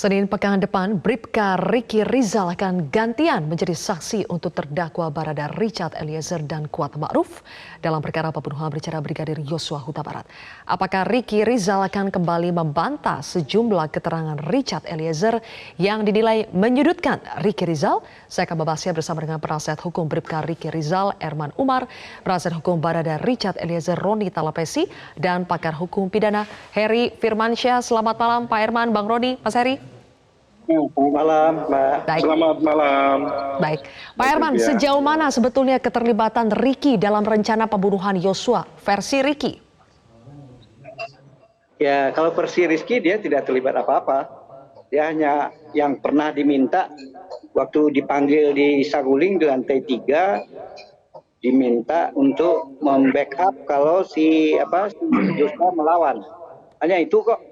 Senin pekan depan, Bribka Riki Rizal akan gantian menjadi saksi untuk terdakwa Barada Richard Eliezer dan Kuat Ma'ruf dalam perkara pembunuhan berencana Brigadir Yosua Huta Barat. Apakah Riki Rizal akan kembali membantah sejumlah keterangan Richard Eliezer yang dinilai menyudutkan Riki Rizal? Saya akan membahasnya bersama dengan penasihat hukum Bribka Riki Rizal, Erman Umar, penasihat hukum Barada Richard Eliezer, Roni Talapesi, dan pakar hukum pidana Heri Firmansyah. Selamat malam Pak Erman, Bang Roni, Mas Heri. Selamat malam, Mbak. Baik. Selamat malam. Baik, Pak Erman, sejauh mana sebetulnya keterlibatan Riki dalam rencana pembunuhan Yosua versi Riki? Ya, kalau versi Rizky dia tidak terlibat apa-apa. Dia hanya yang pernah diminta waktu dipanggil di Saguling di lantai 3, diminta untuk membackup kalau si Yosua melawan. Hanya itu kok.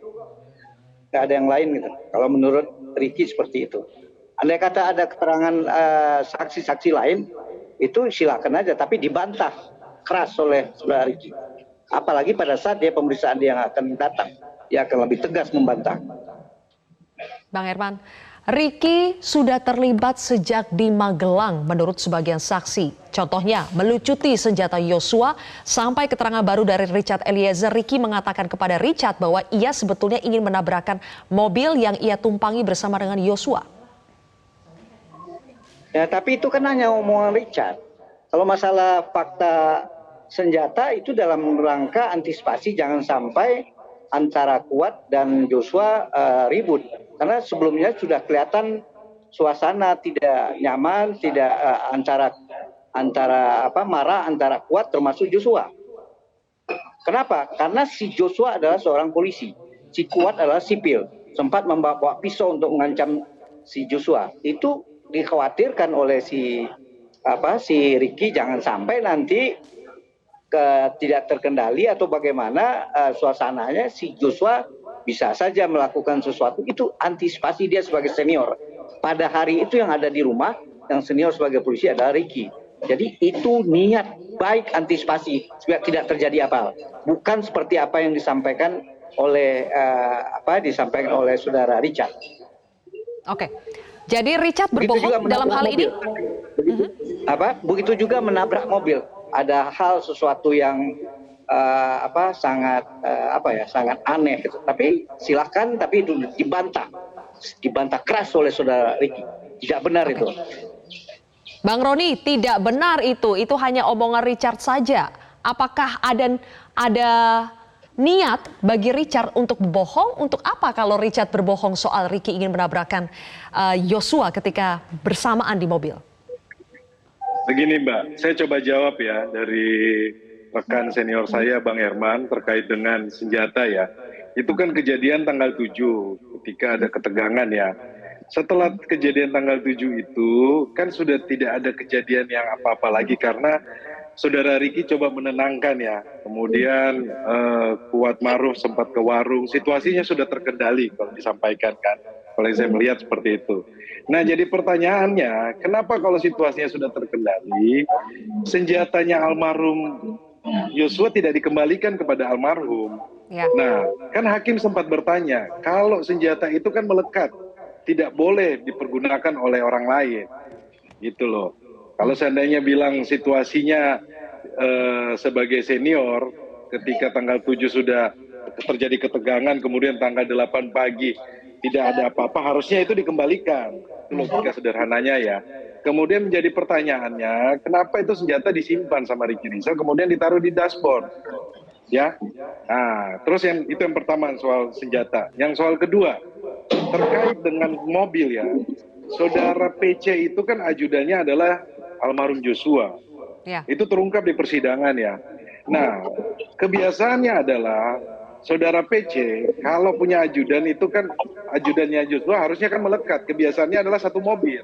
Nggak ada yang lain gitu. Kalau menurut Riki seperti itu. Andai kata ada keterangan saksi-saksi lain, itu silakan aja, tapi dibantah keras oleh saudara Riki. Apalagi pada saat dia pemeriksaan yang akan datang, dia akan lebih tegas membantah. Bang Herman, Riki sudah terlibat sejak di Magelang menurut sebagian saksi. Contohnya melucuti senjata Yosua sampai keterangan baru dari Richard Eliezer. Riki mengatakan kepada Richard bahwa ia sebetulnya ingin menabrakkan mobil yang ia tumpangi bersama dengan Yosua. Ya, tapi itu kan hanya omongan Richard. Kalau masalah fakta senjata itu dalam rangka antisipasi jangan sampai antara Kuat dan Yosua ribut. Karena sebelumnya sudah kelihatan suasana tidak nyaman, tidak antara marah antara Kuat termasuk Yosua. Kenapa? Karena si Yosua adalah seorang polisi, si Kuat adalah sipil, sempat membawa pisau untuk mengancam si Yosua. Itu dikhawatirkan oleh si Riki jangan sampai nanti tidak terkendali atau bagaimana suasananya, si Yosua bisa saja melakukan sesuatu. Itu antisipasi dia sebagai senior. Pada hari itu yang ada di rumah, yang senior sebagai polisi adalah Riki. Jadi itu niat baik antisipasi supaya tidak terjadi apa. Bukan seperti apa yang disampaikan oleh saudara Richard. Oke. Jadi Richard berbohong dalam hal ini? Begitu juga menabrak mobil. Ada hal sesuatu yang sangat aneh gitu. Tapi silakan, tapi itu dibantah keras oleh saudara Riki. Tidak benar itu. Bang Roni, tidak benar itu hanya omongan Richard saja. Apakah ada niat bagi Richard untuk berbohong? Untuk apa kalau Richard berbohong soal Riki ingin menabrakkan Yosua ketika bersamaan di mobil? Begini Mbak, saya coba jawab ya dari rekan senior saya Bang Herman terkait dengan senjata ya. Itu kan kejadian tanggal 7 ketika ada ketegangan ya. Setelah kejadian tanggal 7 itu kan sudah tidak ada kejadian yang apa-apa lagi karena saudara Riki coba menenangkan ya. Kemudian Kuat Ma'ruf sempat ke warung, situasinya sudah terkendali kalau disampaikan kan. Kalau saya melihat seperti itu. Nah jadi pertanyaannya, kenapa kalau situasinya sudah terkendali, senjatanya almarhum Yosua tidak dikembalikan kepada almarhum? Ya. Nah kan hakim sempat bertanya, kalau senjata itu kan melekat, tidak boleh dipergunakan oleh orang lain. Gitu loh. Kalau seandainya bilang situasinya sebagai senior, ketika tanggal 7 sudah terjadi ketegangan, kemudian tanggal 8 pagi tidak ada apa-apa, harusnya itu dikembalikan. Itu logika sederhananya ya. Kemudian menjadi pertanyaannya, kenapa itu senjata disimpan sama Riki Rizal, kemudian ditaruh di dashboard? Ya, nah terus itu yang pertama soal senjata. Yang soal kedua, terkait dengan mobil ya, saudara PC itu kan ajudannya adalah almarhum Yosua. Ya. Itu terungkap di persidangan ya. Nah, kebiasaannya adalah saudara PC kalau punya ajudan itu kan ajudannya Yosua harusnya kan melekat. Kebiasaannya adalah satu mobil.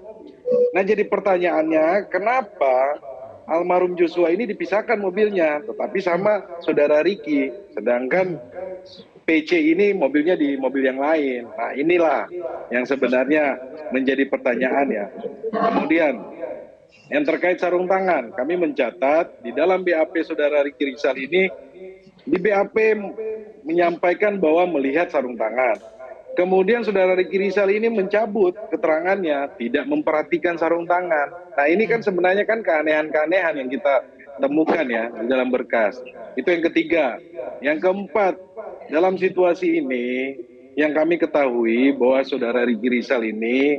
Nah, jadi pertanyaannya kenapa almarhum Yosua ini dipisahkan mobilnya, tetapi sama saudara Riki, sedangkan PC ini mobilnya di mobil yang lain. Nah, inilah yang sebenarnya menjadi pertanyaan ya. Kemudian yang terkait sarung tangan, kami mencatat di dalam BAP saudara Riki Rizal ini, di BAP menyampaikan bahwa melihat sarung tangan. Kemudian saudara Ricky Rizal ini mencabut keterangannya, tidak memperhatikan sarung tangan. Nah ini kan sebenarnya kan keanehan-keanehan yang kita temukan ya di dalam berkas. Itu yang ketiga. Yang keempat, dalam situasi ini yang kami ketahui bahwa saudara Ricky Rizal ini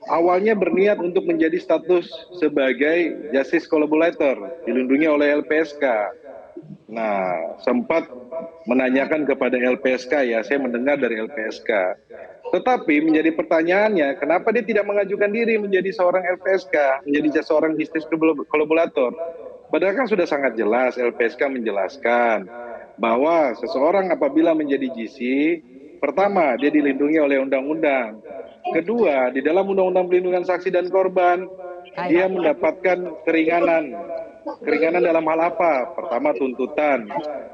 awalnya berniat untuk menjadi status sebagai justice collaborator, dilindungi oleh LPSK. Nah, sempat menanyakan kepada LPSK ya, saya mendengar dari LPSK. Tetapi menjadi pertanyaannya, kenapa dia tidak mengajukan diri menjadi seorang LPSK, menjadi seorang justice kolaborator? Padahal kan sudah sangat jelas LPSK menjelaskan bahwa seseorang apabila menjadi GC, pertama dia dilindungi oleh undang-undang. Kedua, di dalam undang-undang perlindungan saksi dan korban, dia mendapatkan keringanan. Keringanan dalam hal apa? Pertama tuntutan.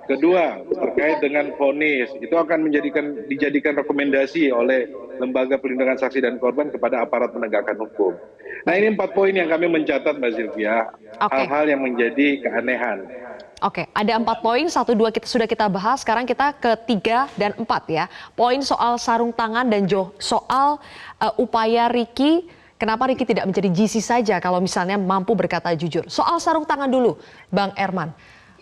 Kedua, terkait dengan vonis. Itu akan dijadikan rekomendasi oleh Lembaga Perlindungan Saksi dan Korban kepada aparat penegakan hukum. Nah ini 4 poin yang kami mencatat Mbak Sylvia. Hal-hal yang menjadi keanehan. Oke, ada 4 poin, 1, 2 sudah kita bahas, sekarang kita ke 3 dan 4 ya. Poin soal sarung tangan dan soal upaya Ricky, kenapa Ricky tidak menjadi GC saja kalau misalnya mampu berkata jujur. Soal sarung tangan dulu, Bang Herman.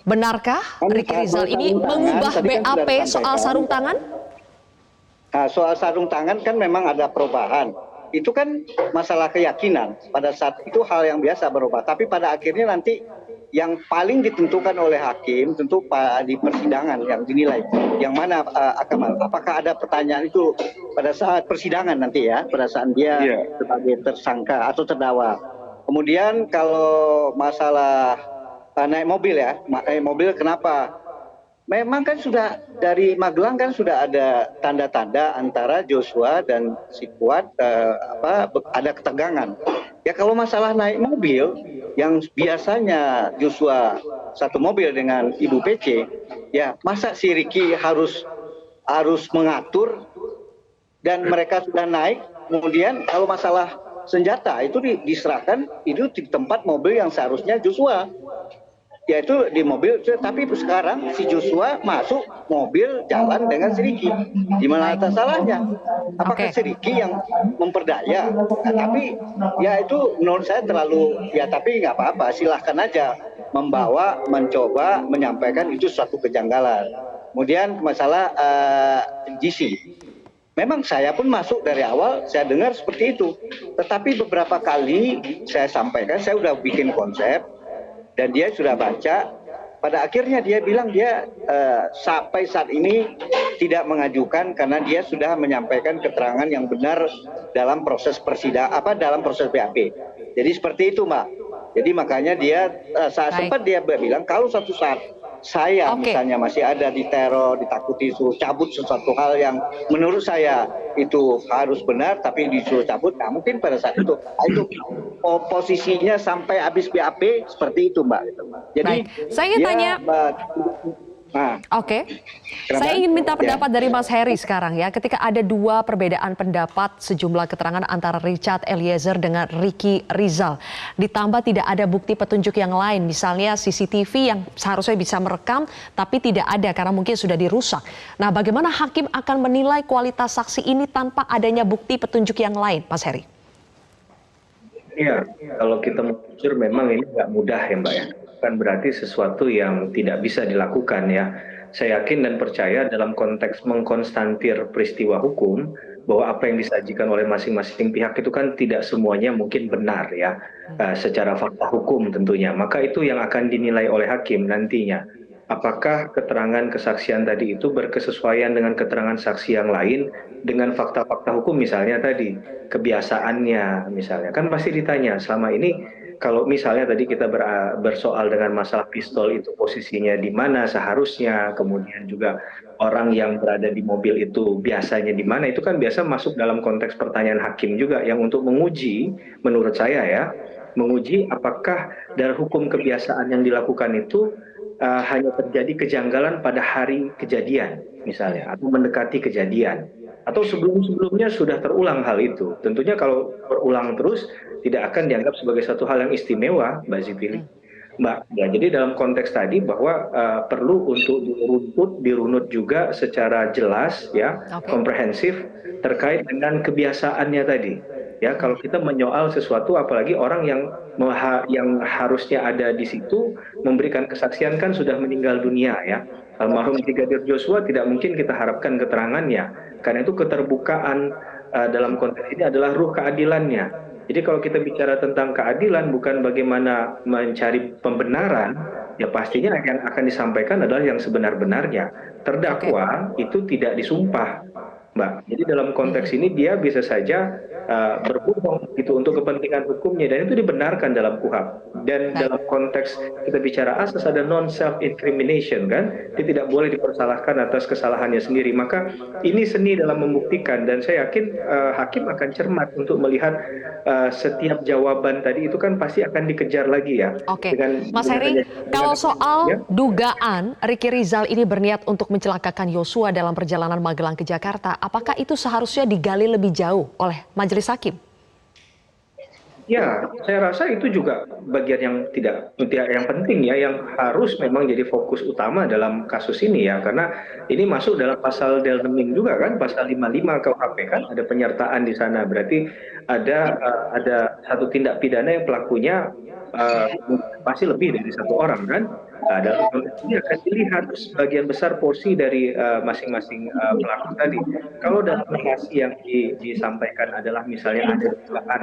Benarkah Ricky Rizal ini mengubah BAP soal sarung tangan? Nah, soal sarung tangan kan memang ada perubahan. Itu kan masalah keyakinan. Pada saat itu hal yang biasa berubah. Tapi pada akhirnya nanti yang paling ditentukan oleh hakim tentu di persidangan yang dinilai. Yang mana Akmal, apakah ada pertanyaan itu pada saat persidangan nanti ya, pada saat dia sebagai tersangka atau terdakwa. Kemudian kalau masalah naik mobil ya, naik mobil kenapa? Memang kan sudah dari Magelang kan sudah ada tanda-tanda antara Joshua dan si Kuat ada ketegangan. Ya kalau masalah naik mobil yang biasanya Joshua satu mobil dengan Ibu PC, ya masa si Ricky harus mengatur dan mereka sudah naik, kemudian kalau masalah senjata itu diserahkan itu di tempat mobil yang seharusnya Joshua. Yaitu di mobil, tapi sekarang si Joshua masuk mobil jalan dengan si Ricky. Di mana atas salahnya? Apakah si Ricky yang memperdaya? Nah, tapi ya itu menurut saya terlalu, ya tapi nggak apa-apa, silahkan aja mencoba menyampaikan itu suatu kejanggalan. Kemudian masalah GC. Memang saya pun masuk dari awal, saya dengar seperti itu. Tetapi beberapa kali saya sampaikan, saya udah bikin konsep, dan dia sudah baca, pada akhirnya dia bilang dia sampai saat ini tidak mengajukan karena dia sudah menyampaikan keterangan yang benar dalam proses dalam proses BAP. Jadi seperti itu Mbak. Jadi makanya dia sempat dia bilang kalau suatu saat saya misalnya masih ada diteror, ditakuti suruh cabut sesuatu hal yang menurut saya itu harus benar tapi disuruh cabut, nah mungkin pada saat itu posisinya sampai habis BAP seperti itu Mbak. Jadi saya ingin tanya. Saya ingin minta pendapat dari Mas Heri sekarang ya. Ketika ada 2 perbedaan pendapat sejumlah keterangan antara Richard Eliezer dengan Ricky Rizal, ditambah tidak ada bukti petunjuk yang lain, misalnya CCTV yang seharusnya bisa merekam tapi tidak ada karena mungkin sudah dirusak. Nah, bagaimana hakim akan menilai kualitas saksi ini tanpa adanya bukti petunjuk yang lain, Mas Heri? Iya, kalau kita mau jujur memang ini nggak mudah ya Mbak ya. Kan berarti sesuatu yang tidak bisa dilakukan ya. Saya yakin dan percaya dalam konteks mengkonstantir peristiwa hukum bahwa apa yang disajikan oleh masing-masing pihak itu kan tidak semuanya mungkin benar ya secara fakta hukum tentunya. Maka itu yang akan dinilai oleh hakim nantinya. Apakah keterangan kesaksian tadi itu berkesesuaian dengan keterangan saksi yang lain dengan fakta-fakta hukum misalnya tadi kebiasaannya misalnya kan pasti ditanya selama ini. Kalau misalnya tadi kita bersoal dengan masalah pistol itu posisinya di mana seharusnya, kemudian juga orang yang berada di mobil itu biasanya di mana, itu kan biasa masuk dalam konteks pertanyaan hakim juga yang untuk menguji, menurut saya ya, menguji apakah dari hukum kebiasaan yang dilakukan itu hanya terjadi kejanggalan pada hari kejadian misalnya, atau mendekati kejadian. Atau sebelum-sebelumnya sudah terulang hal itu. Tentunya kalau berulang terus tidak akan dianggap sebagai satu hal yang istimewa, Mbak Zipili. Mbak. Ya, jadi dalam konteks tadi bahwa perlu untuk dirunut juga secara jelas ya, Oke. komprehensif terkait dengan kebiasaannya tadi. Ya, kalau kita menyoal sesuatu, apalagi orang yang harusnya ada di situ memberikan kesaksian kan sudah meninggal dunia ya. Almarhum Brigadir Joshua tidak mungkin kita harapkan keterangannya, karena itu keterbukaan dalam konteks ini adalah ruh keadilannya. Jadi kalau kita bicara tentang keadilan bukan bagaimana mencari pembenaran, ya pastinya yang akan disampaikan adalah yang sebenar-benarnya. Terdakwa itu tidak disumpah, Mbak. Jadi dalam konteks ini dia bisa saja berbohong itu untuk kepentingan hukumnya, dan itu dibenarkan dalam KUHP. Dan dalam konteks kita bicara asas ada non self incrimination kan, dia tidak boleh dipersalahkan atas kesalahannya sendiri. Maka ini seni dalam membuktikan, dan saya yakin hakim akan cermat untuk melihat setiap jawaban tadi itu kan pasti akan dikejar lagi ya. Oke, Mas Heri, kalau soal dugaan Ricky Rizal ini berniat untuk mencelakakan Yosua dalam perjalanan Magelang ke Jakarta, apakah itu seharusnya digali lebih jauh oleh majelis hakim? Ya, saya rasa itu juga bagian yang tidak yang penting ya, yang harus memang jadi fokus utama dalam kasus ini ya, karena ini masuk dalam pasal Delneming juga kan, pasal 55 KUHP kan, ada penyertaan di sana, berarti ada satu tindak pidana yang pelakunya masih lebih dari satu orang kan. Nah, dalam konteks ini akan dilihat sebagian besar porsi dari masing-masing pelaku tadi. Kalau dalam narasi yang disampaikan adalah misalnya ada dugaan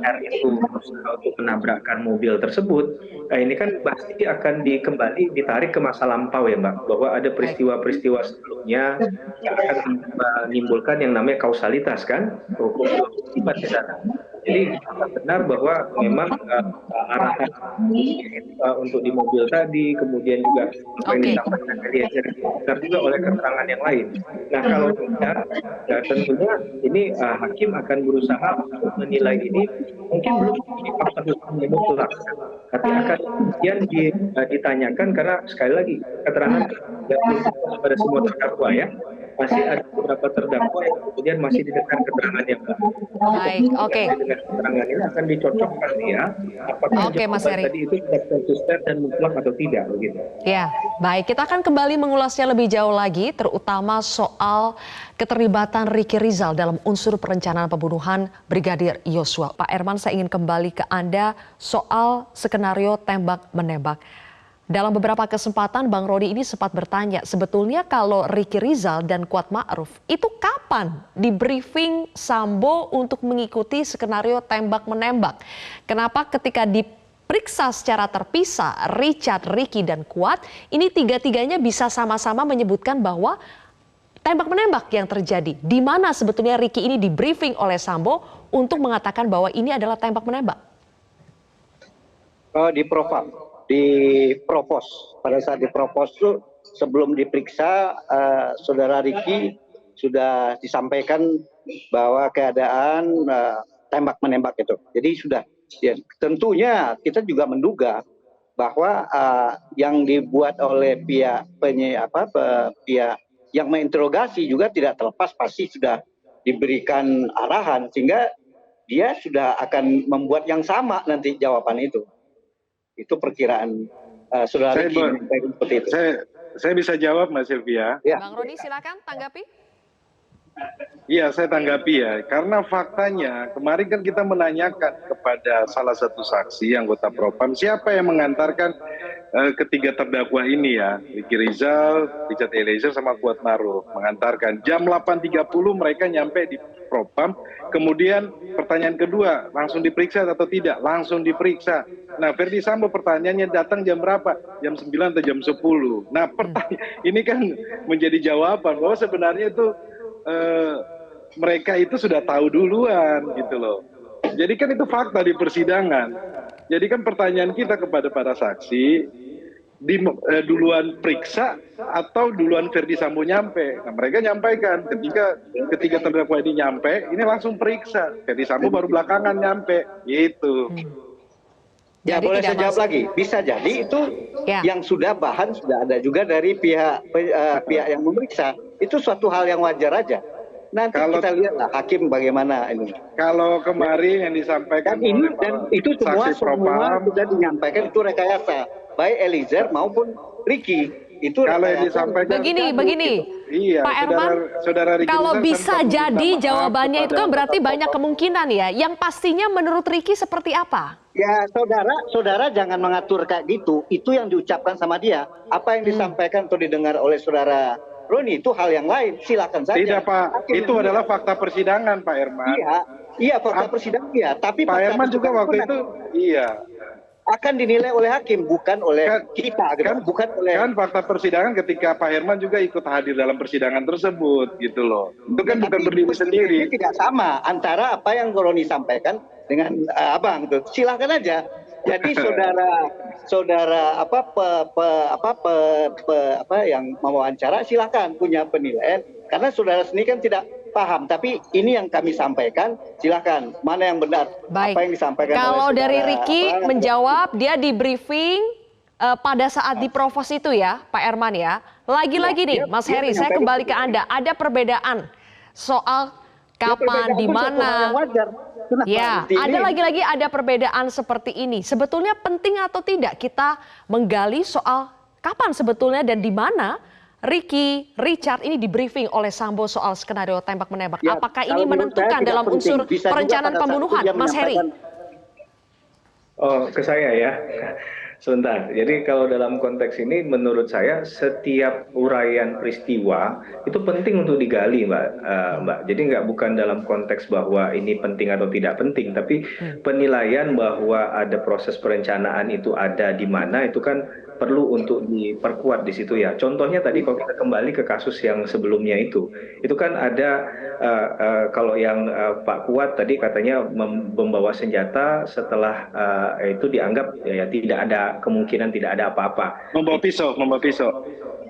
R itu berusaha untuk menabrakkan mobil tersebut, ini kan pasti akan kembali ditarik ke masa lampau ya Mbak, bahwa ada peristiwa-peristiwa sebelumnya yang akan menimbulkan yang namanya kausalitas kan, hukum akibat di sana. Jadi benar bahwa memang arahan untuk di mobil tadi, kemudian juga apa yang disampaikan Eliezer benar juga oleh keterangan yang lain. Nah kalau tidak, ya tentunya ini hakim akan berusaha untuk menilai ini mungkin belum menjadi fakta hukum yang mutlak, tapi akan kemudian ditanyakan, karena sekali lagi keterangan pada semua terdakwa ya. Masih ada beberapa terdakwa yang kemudian masih didengar keterangannya. Baik, oke. Dengan keterangan ini akan dicocokkan ya, apakah Mas jawaban Heri tadi itu tidak konsisten dan mutlak atau tidak begitu. Ya, baik. Kita akan kembali mengulasnya lebih jauh lagi, terutama soal keterlibatan Ricky Rizal dalam unsur perencanaan pembunuhan Brigadir Yosua. Pak Herman, saya ingin kembali ke Anda soal skenario tembak-menembak. Dalam beberapa kesempatan Bang Rodi ini sempat bertanya, sebetulnya kalau Ricky Rizal dan Kuat Ma'ruf itu kapan di briefing Sambo untuk mengikuti skenario tembak-menembak? Kenapa ketika diperiksa secara terpisah Richard, Ricky, dan Kuat, ini tiga-tiganya bisa sama-sama menyebutkan bahwa tembak-menembak yang terjadi? Di mana sebetulnya Ricky ini di briefing oleh Sambo untuk mengatakan bahwa ini adalah tembak-menembak? Di Propam. Di propos, pada saat di propos itu sebelum diperiksa saudara Ricky sudah disampaikan bahwa keadaan tembak menembak itu. Jadi sudah ya, tentunya kita juga menduga bahwa yang dibuat oleh pihak pihak yang menginterogasi juga tidak terlepas pasti sudah diberikan arahan sehingga dia sudah akan membuat yang sama nanti jawaban itu. Itu perkiraan saudara Ricky seperti itu. Saya bisa jawab Mbak Sylvia. Ya. Bang Rodi silakan tanggapi. Iya, saya tanggapi ya. Karena faktanya kemarin kan kita menanyakan kepada salah satu saksi anggota Propam siapa yang mengantarkan ketiga terdakwa ini ya, Ricky Rizal, Richard Eliezer sama Kuat Ma'ruf mengantarkan. Jam 8.30 mereka nyampe di Propam. Kemudian pertanyaan kedua, langsung diperiksa atau tidak? Langsung diperiksa. Nah, Verdi Sambo pertanyaannya datang jam berapa? Jam 9 atau jam 10? Nah, ini kan menjadi jawaban bahwa sebenarnya itu mereka itu sudah tahu duluan gitu loh. Jadi kan itu fakta di persidangan. Jadi kan pertanyaan kita kepada para saksi, duluan periksa atau duluan Verdi Sambo nyampe? Nah, mereka nyampaikan ketika terdakwa ini nyampe, ini langsung periksa. Verdi Sambo baru belakangan nyampe, gitu. Ya, Jadi boleh tidak saya jawab masuk. lagi. Bisa jadi itu Ya. yang sudah bahan sudah ada juga dari pihak yang memeriksa. Itu suatu hal yang wajar aja. Nanti Kalau- kita lihatlah hakim bagaimana ini. Kalau kemarin yang disampaikan Dan ini oleh dan para itu semua saksi propam, sudah menyampaikan itu rekayasa, baik Eliezer maupun Ricky. Itu kalau yang rekayasa. disampaikan Begini, iya, Pak Erman, saudara Ricky kalau Rizal bisa sempat meminta jadi maaf jawabannya itu kan kepada berarti Bapak banyak Bapak. kemungkinan ya. Yang pastinya menurut Ricky seperti apa? Ya, saudara jangan mengatur kayak gitu. Itu yang diucapkan sama dia. Apa yang disampaikan atau didengar oleh saudara Roni itu hal yang lain. Silakan saja. Tidak Pak, Hakim itu menilai. adalah fakta persidangan Pak Herman. Iya fakta persidangan ya. Tapi Pak fakta Herman juga persidangan waktu pun itu, iya. akan dinilai oleh hakim, bukan oleh kita, gitu. bukan oleh. Kan fakta persidangan ketika Pak Herman juga ikut hadir dalam persidangan tersebut, gitu loh. Itu kan bukan Tapi berdiri sendiri. tidak sama antara apa yang Roni sampaikan dengan abang tuh. Silahkan aja. Jadi saudara yang mewawancara silahkan punya penilaian karena saudara sendiri kan tidak paham. Tapi ini yang kami sampaikan, silahkan mana yang benar. Baik. Apa yang disampaikan Kalau oleh dari saudara, Ricky menjawab dia di briefing pada saat di provos itu ya, Pak Erman ya. Lagi-lagi nih, Mas dia Heri, saya menyampaikan kembali ke Anda. Ada perbedaan soal kapan, di mana. Ya, ada lagi-lagi ada perbedaan seperti ini. Sebetulnya penting atau tidak kita menggali soal kapan sebetulnya dan di mana Ricky Richard ini di briefing oleh Sambo soal skenario tembak-menembak. Ya, Apakah kalau ini menurut saya menentukan tidak dalam penting. unsur Bisa juga perencanaan pada saat pembunuhan, itu dia Mas Heri? menyampaikan. Oh, ke saya ya. Sebentar. Jadi kalau dalam konteks ini menurut saya setiap uraian peristiwa itu penting untuk digali, Mbak. Jadi bukan dalam konteks bahwa ini penting atau tidak penting, tapi penilaian bahwa ada proses perencanaan itu ada di mana itu kan perlu untuk diperkuat di situ ya. Contohnya tadi kalau kita kembali ke kasus yang sebelumnya itu kan ada kalau yang Pak Kuat tadi katanya membawa senjata setelah itu dianggap ya tidak ada kemungkinan tidak ada apa-apa. Membawa pisau.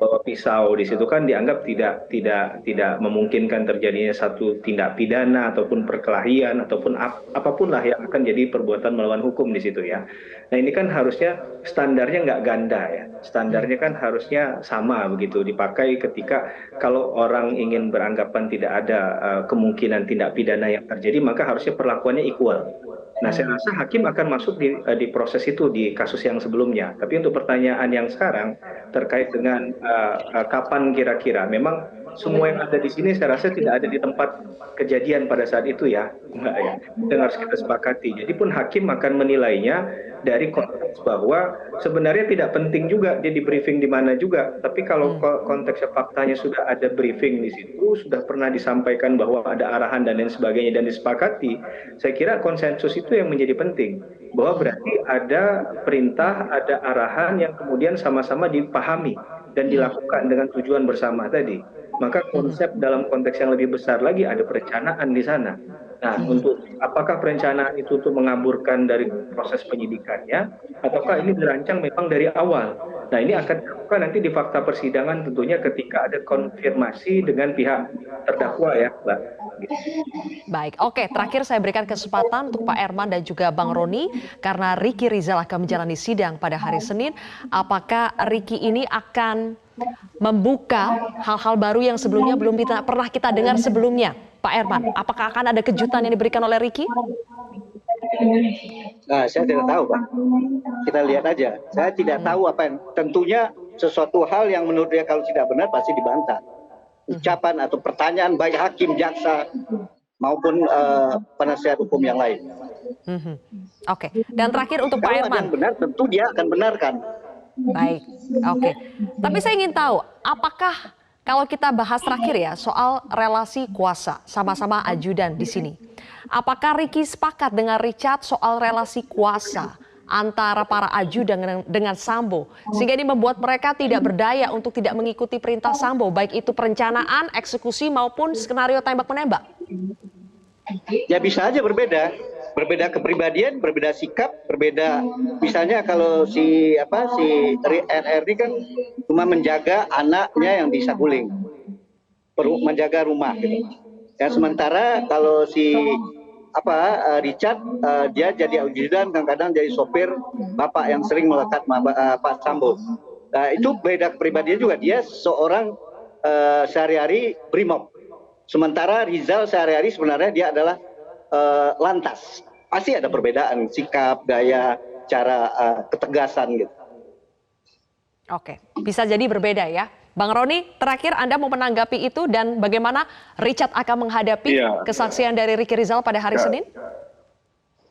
Bawa pisau di situ kan dianggap tidak memungkinkan terjadinya satu tindak pidana ataupun perkelahian ataupun apapun lah yang akan jadi perbuatan melawan hukum di situ ya. Nah ini kan harusnya standarnya nggak ganda ya. Standarnya kan harusnya sama begitu dipakai ketika kalau orang ingin beranggapan tidak ada kemungkinan tindak pidana yang terjadi maka harusnya perlakuannya equal. Nah, saya rasa hakim akan masuk di proses itu di kasus yang sebelumnya. Tapi untuk pertanyaan yang sekarang terkait dengan kapan kira-kira, memang semua yang ada di sini saya rasa tidak ada di tempat kejadian pada saat itu ya, enggak ya. Itu harus kita sepakati. Jadi pun hakim akan menilainya dari konteks bahwa sebenarnya tidak penting juga dia di briefing di mana juga. Tapi kalau konteksnya faktanya sudah ada briefing di situ, sudah pernah disampaikan bahwa ada arahan dan lain sebagainya dan disepakati, saya kira konsensus itu yang menjadi penting. Bahwa berarti ada perintah, ada arahan yang kemudian sama-sama dipahami dan dilakukan dengan tujuan bersama tadi. Maka konsep dalam konteks yang lebih besar lagi ada perencanaan di sana. Nah, untuk apakah perencanaan itu untuk mengaburkan dari proses penyidikannya, ataukah ini dirancang memang dari awal? Nah, ini akan dilakukan nanti di fakta persidangan tentunya ketika ada konfirmasi dengan pihak terdakwa ya, Mbak. Baik, oke. Terakhir saya berikan kesempatan untuk Pak Erman dan juga Bang Roni karena Ricky Rizal akan menjalani sidang pada hari Senin. Apakah Ricky ini akan membuka hal-hal baru yang sebelumnya belum pernah kita dengar sebelumnya? Pak Erman, apakah akan ada kejutan yang diberikan oleh Ricky? Nah, saya tidak tahu, Pak. Kita lihat aja. Saya tidak tahu apa yang tentunya sesuatu hal yang menurut dia kalau tidak benar pasti dibantah. Ucapan atau pertanyaan baik hakim, jaksa maupun penasihat hukum yang lain. Oke. Dan terakhir untuk Pak Kalau ada Erman. yang benar, tentu dia akan benarkan. Baik, oke. Tapi saya ingin tahu, apakah kalau kita bahas terakhir ya soal relasi kuasa sama-sama ajudan di sini, apakah Ricky sepakat dengan Richard soal relasi kuasa antara para ajudan dengan Sambo sehingga ini membuat mereka tidak berdaya untuk tidak mengikuti perintah Sambo, baik itu perencanaan, eksekusi maupun skenario tembak-menembak? Ya bisa aja berbeda kepribadian, berbeda sikap, berbeda. Misalnya kalau si NR ini kan cuma menjaga anaknya yang di Saguling, menjaga rumah gitu. Ya sementara kalau si Richard dia jadi ajudan, kadang-kadang jadi sopir bapak yang sering melekat Pak Sambo. Nah, itu beda kepribadian juga. Dia seorang sehari-hari brimob, Sementara Rizal sehari-hari sebenarnya dia adalah lantas. Pasti ada perbedaan sikap, gaya, cara ketegasan gitu. Oke, bisa jadi berbeda ya. Bang Roni, terakhir Anda mau menanggapi itu dan bagaimana Richard akan menghadapi kesaksian dari Ricky Rizal pada hari Senin?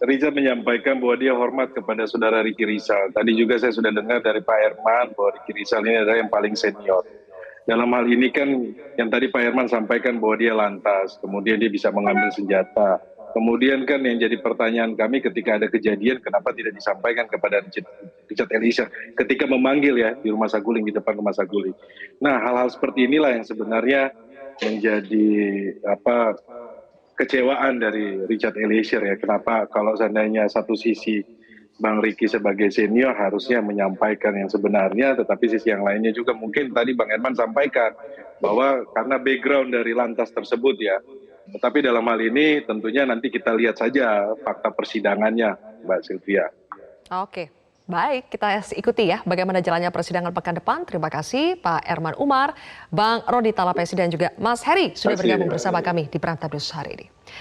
Rizal menyampaikan bahwa dia hormat kepada saudara Ricky Rizal. Tadi juga saya sudah dengar dari Pak Herman bahwa Ricky Rizal ini adalah yang paling senior. Dalam hal ini kan yang tadi Pak Herman sampaikan bahwa dia lantas, kemudian dia bisa mengambil senjata. Kemudian kan yang jadi pertanyaan kami ketika ada kejadian, kenapa tidak disampaikan kepada Richard Eliezer ketika memanggil ya di Rumah Saguling, di depan Rumah Saguling. Nah, hal-hal seperti inilah yang sebenarnya menjadi kecewaan dari Richard Eliezer ya. Kenapa kalau seandainya satu sisi Bang Ricky sebagai senior harusnya menyampaikan yang sebenarnya, tetapi sisi yang lainnya juga mungkin tadi Bang Herman sampaikan bahwa karena background dari lantas tersebut ya. Tetapi dalam hal ini tentunya nanti kita lihat saja fakta persidangannya, Mbak Sylvia. Oke, baik, kita ikuti ya bagaimana jalannya persidangan pekan depan. Terima kasih Pak Herman Umar, Bang Roni Talapesi dan juga Mas Heri sudah bergabung bersama kami di Prime Time News hari ini.